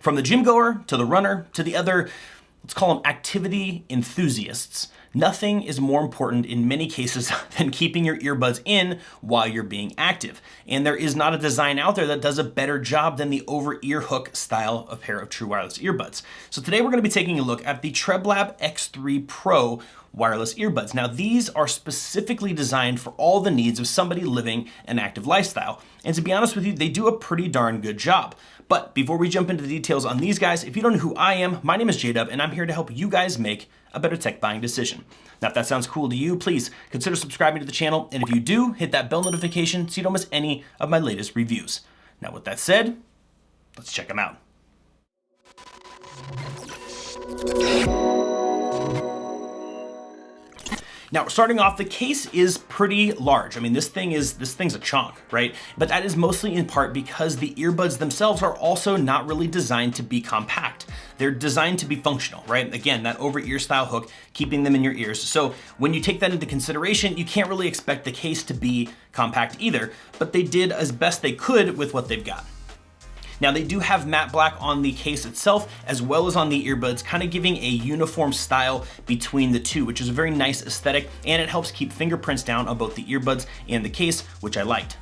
From the gym goer to the runner to the other, let's call them activity enthusiasts, nothing is more important in many cases than keeping your earbuds in while you're being active. And there is not a design out there that does a better job than the over-ear hook style of pair of true wireless earbuds. So today we're going to be taking a look at the Treblab X3 Pro wireless earbuds. Now these are specifically designed for all the needs of somebody living an active lifestyle. And to be honest with you, they do a pretty darn good job. But before we jump into the details on these guys, if you don't know who I am, my name is JDubb and I'm here to help you guys make a better tech buying decision. Now if that sounds cool to you, please consider subscribing to the channel. And if you do, hit that bell notification so you don't miss any of my latest reviews. Now with that said, let's check them out. Now, starting off, the case is pretty large. I mean, this thing's a chunk, right? But that is mostly in part because the earbuds themselves are also not really designed to be compact. They're designed to be functional, right? Again, that over-ear style hook, keeping them in your ears. So when you take that into consideration, you can't really expect the case to be compact either, but they did as best they could with what they've got. Now they do have matte black on the case itself as well as on the earbuds, kind of giving a uniform style between the two, which is a very nice aesthetic, and it helps keep fingerprints down on both the earbuds and the case, which I liked.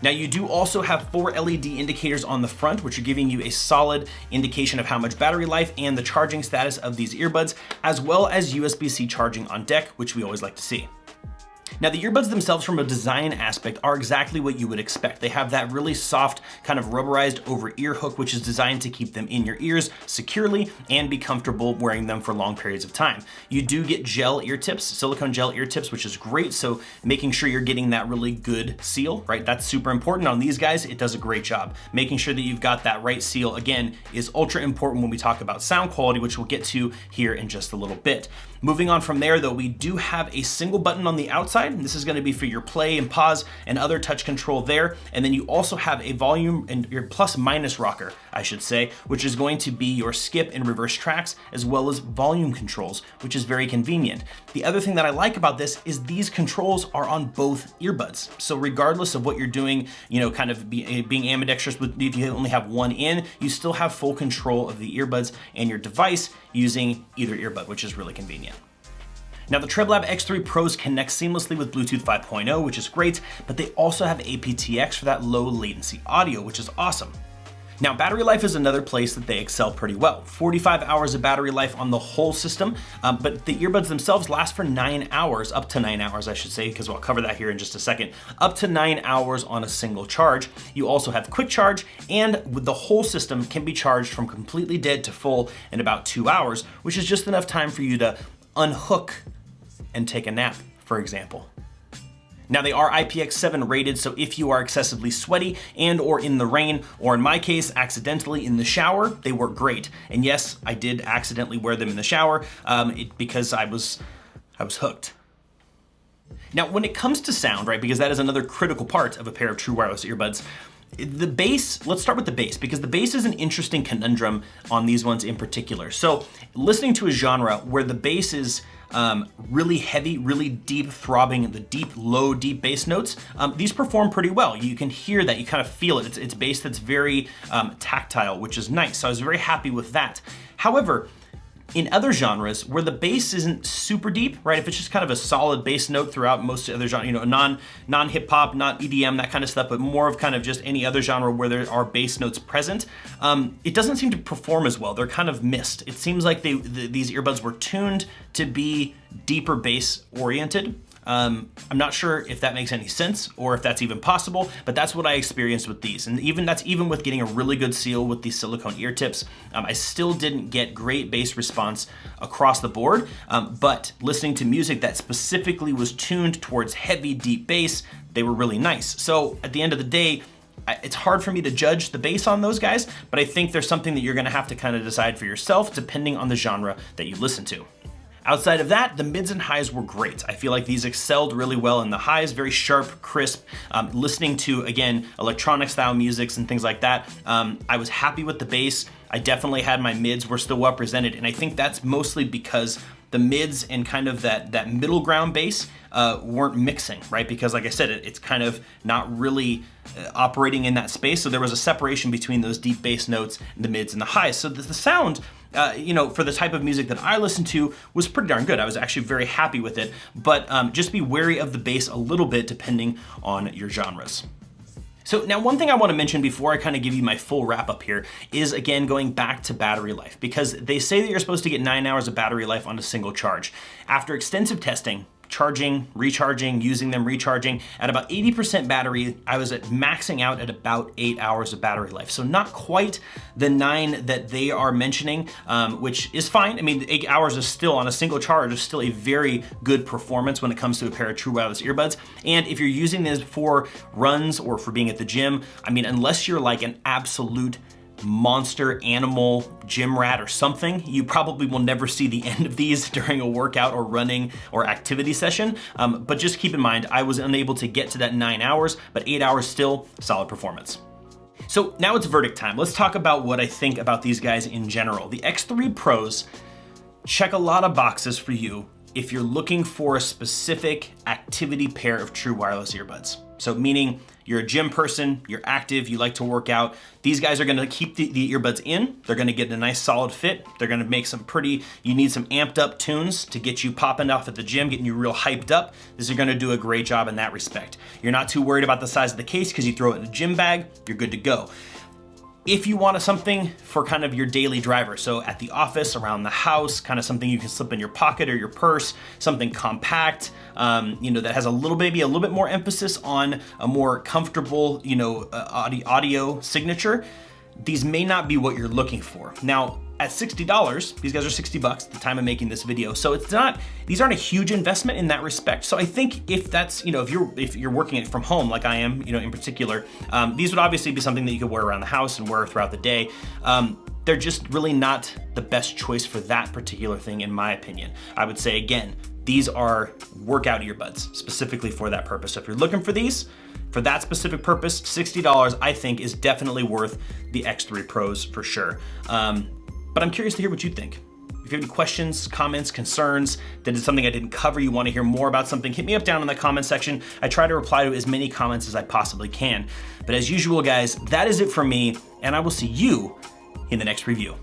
Now you do also have 4 LED indicators on the front, which are giving you a solid indication of how much battery life and the charging status of these earbuds, as well as USB-C charging on deck, which we always like to see. Now the earbuds themselves from a design aspect are exactly what you would expect. They have that really soft kind of rubberized over ear hook, which is designed to keep them in your ears securely and be comfortable wearing them for long periods of time. You do get gel ear tips, silicone gel ear tips, which is great. So making sure you're getting that really good seal, right? That's super important. On these guys, it does a great job. Making sure that you've got that right seal, again, is ultra important when we talk about sound quality, which we'll get to here in just a little bit. Moving on from there though, we do have a single button on the outside, and this is going to be for your play and pause and other touch control there. And then you also have a volume and your plus minus rocker, I should say, which is going to be your skip and reverse tracks, as well as volume controls, which is very convenient. The other thing that I like about this is these controls are on both earbuds. So regardless of what you're doing, you know, kind of being ambidextrous with, if you only have one in, you still have full control of the earbuds and your device using either earbud, which is really convenient. Now the Treblab X3 Pros connect seamlessly with Bluetooth 5.0, which is great, but they also have aptX for that low latency audio, which is awesome. Now battery life is another place that they excel pretty well. 45 hours of battery life on the whole system, but the earbuds themselves last for 9 hours, up to 9 hours I should say, because I'll cover that here in just a second. Up to 9 hours on a single charge. You also have quick charge, and with the whole system can be charged from completely dead to full in about 2 hours, which is just enough time for you to unhook and take a nap, for example. Now they are IPX7 rated, so if you are excessively sweaty and or in the rain, or in my case, accidentally in the shower, they work great. And yes, I did accidentally wear them in the shower because I was hooked. Now when it comes to sound, right, because that is another critical part of a pair of true wireless earbuds, the bass, let's start with the bass, because the bass is an interesting conundrum on these ones in particular. So listening to a genre where the bass is really heavy, really deep throbbing, the deep, low, deep bass notes, these perform pretty well. You can hear that, you kind of feel it. It's bass that's very tactile, which is nice. So I was very happy with that. However, in other genres where the bass isn't super deep, right? If it's just kind of a solid bass note throughout most other genres, you know, non-hip hop, not EDM, that kind of stuff, but more of kind of just any other genre where there are bass notes present, it doesn't seem to perform as well. They're kind of missed. It seems like these earbuds were tuned to be deeper bass oriented. I'm not sure if that makes any sense or if that's even possible, but that's what I experienced with these. And that's even with getting a really good seal with these silicone ear tips. I still didn't get great bass response across the board, but listening to music that specifically was tuned towards heavy, deep bass, they were really nice. So at the end of the day, it's hard for me to judge the bass on those guys, but I think there's something that you're gonna have to kind of decide for yourself depending on the genre that you listen to. Outside of that, the mids and highs were great. I feel like these excelled really well in the highs, very sharp, crisp. Listening to, again, electronic style musics and things like that, I was happy with the bass. I definitely had my mids were still represented, and I think that's mostly because the mids and kind of that middle ground bass weren't mixing, right? Because like I said, it's kind of not really operating in that space. So there was a separation between those deep bass notes, the mids and the highs. So the sound, you know, for the type of music that I listen to was pretty darn good. I was actually very happy with it, but just be wary of the bass a little bit depending on your genres. So now one thing I want to mention before I kind of give you my full wrap up here is, again, going back to battery life, because they say that you're supposed to get 9 hours of battery life on a single charge. After extensive testing, charging, recharging, using them, recharging, at about 80% battery, I was at maxing out at about 8 hours of battery life. So not quite the 9 that they are mentioning, which is fine. I mean, 8 hours is still, on a single charge, is still a very good performance when it comes to a pair of true wireless earbuds. And if you're using this for runs or for being at the gym, I mean, unless you're like an absolute monster animal gym rat or something, you probably will never see the end of these during a workout or running or activity session. But just keep in mind, I was unable to get to that 9 hours, but 8 hours still solid performance. So now it's verdict time. Let's talk about what I think about these guys in general. The X3 Pros check a lot of boxes for you if you're looking for a specific activity pair of true wireless earbuds. So meaning you're a gym person, you're active, you like to work out, these guys are gonna keep the earbuds in, they're gonna get a nice solid fit, they're gonna make some pretty, you need some amped up tunes to get you popping off at the gym, getting you real hyped up. This is gonna do a great job in that respect. You're not too worried about the size of the case because you throw it in a gym bag, you're good to go. If you want something for kind of your daily driver, so at the office, around the house, kind of something you can slip in your pocket or your purse, something compact, you know, that has maybe a little bit more emphasis on a more comfortable, you know, audio signature, these may not be what you're looking for. Now, at $60, these guys are $60 at the time of making this video. So it's not, these aren't a huge investment in that respect. So I think if that's, you know, if you're working from home like I am, you know, in particular, these would obviously be something that you could wear around the house and wear throughout the day. They're just really not the best choice for that particular thing, in my opinion. I would say, again, these are workout earbuds specifically for that purpose. So if you're looking for these, for that specific purpose, $60 I think is definitely worth the X3 Pros for sure. But I'm curious to hear what you think. If you have any questions, comments, concerns, that is something I didn't cover, you want to hear more about something, hit me up down in the comment section. I try to reply to as many comments as I possibly can. But as usual, guys, that is it for me, and I will see you in the next review.